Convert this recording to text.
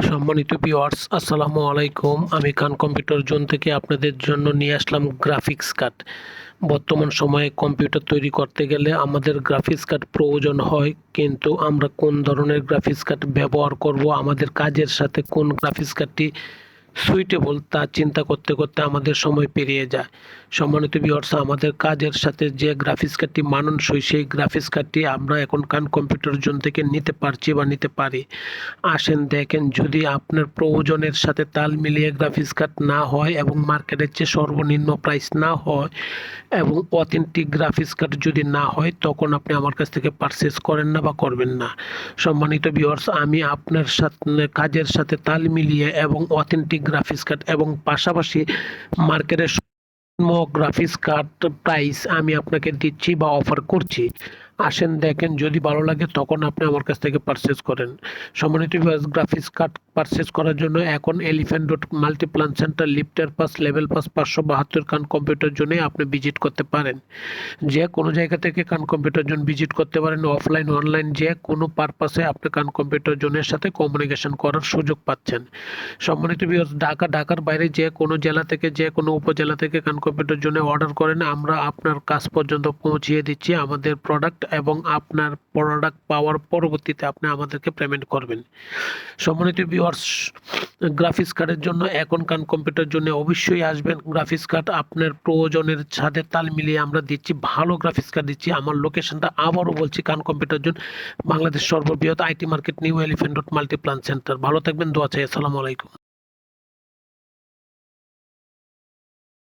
সম্মানিত ভিউয়ার্স, আসসালামু আলাইকুম। আমি খান কম্পিউটার জোন থেকে আপনাদের জন্য নিয়ে আসলাম গ্রাফিক্স কার্ড। বর্তমান সময়ে কম্পিউটার তৈরি করতে গেলে আমাদের গ্রাফিক্স কার্ড প্রয়োজন হয়, কিন্তু আমরা কোন ধরনের গ্রাফিক্স কার্ড ব্যবহার করব, আমাদের কাজের সাথে কোন গ্রাফিক্স কার্ডটি সুইটেবল তা চিন্তা করতে করতে আমাদের সময় পেরিয়ে যায়। সম্মানিত ভিউয়ার্স, আমাদের কাজের সাথে যে গ্রাফিক্স কার্ডটি মানানসই সেই গ্রাফিক্স কার্ডটি আমরা এখন খান কম্পিউটার জোন থেকে নিতে পারছি বা নিতে পারি। আসেন দেখেন, যদি আপনার প্রয়োজনের সাথে তাল মিলিয়ে গ্রাফিক্স কার্ড না হয় এবং মার্কেটের চেয়ে সর্বনিম্ন প্রাইস না হয় এবং অথেন্টিক গ্রাফিক্স কার্ড যদি না হয়, তখন আপনি আমার কাছ থেকে পারচেস করেন না বা করবেন না। সম্মানিত ভিউয়ার্স, আমি আপনার সাথে কাজের সাথে তাল মিলিয়ে এবং অথেন্টিক গ্রাফিক্স কার্ড এবং পাশাপাশি মার্কেটের গ্রাফিক্স কার্ড প্রাইস আমি আপনাকে দিচ্ছি বা অফার করছি। আসেন দেখেন, যদি ভালো লাগে তখন আপনি আমার কাছ থেকে পারচেস করেন। সম্মানিত ভিউয়ার্স, গ্রাফিক্স কার্ড পারচেস করার জন্য এখন elephant dot Multiplan centre, লিফটার pass, level pass 572 খান কম্পিউটার জোনে আপনি ভিজিট করতে পারেন। যে কোনো জায়গা থেকে খান কম্পিউটার জোন ভিজিট করতে পারেন। অফলাইন অনলাইন যে কোনো পারপাসে আপনি খান কম্পিউটার জোনের সাথে কমিউনিকেশন করার সুযোগ পাচ্ছেন। সম্মানিত ভিউয়ার্স, ঢাকার বাইরে যে কোনো জেলা থেকে, যে কোনো উপজেলা থেকে খান কম্পিউটার জোনে অর্ডার করেন, আমরা আপনার কাছ পর্যন্ত পৌঁছিয়ে দিচ্ছি আমাদের প্রোডাক্ট, এবং আপনার প্রোডাক্ট পাওয়ার পরবর্তীতে আপনি আমাদেরকে পেমেন্ট করবেন। সম্মানিত ভিউয়ার্স, গ্রাফিক্স কার্ডের জন্য এখন খান কম্পিউটার জন্য অবশ্যই আসবেন। গ্রাফিক্স কার্ড আপনার প্রয়োজনের সাথে তাল মিলিয়ে আমরা দিচ্ছি, ভালো গ্রাফিক্স কার্ড দিচ্ছি। আমার লোকেশনটা আবারও বলছি, খান কম্পিউটার জোন, বাংলাদেশ সর্ববৃহৎ IT market, new elephant road, Multiplan centre. ভালো থাকবেন, দোয়া চাই। আসসালামু আলাইকুম।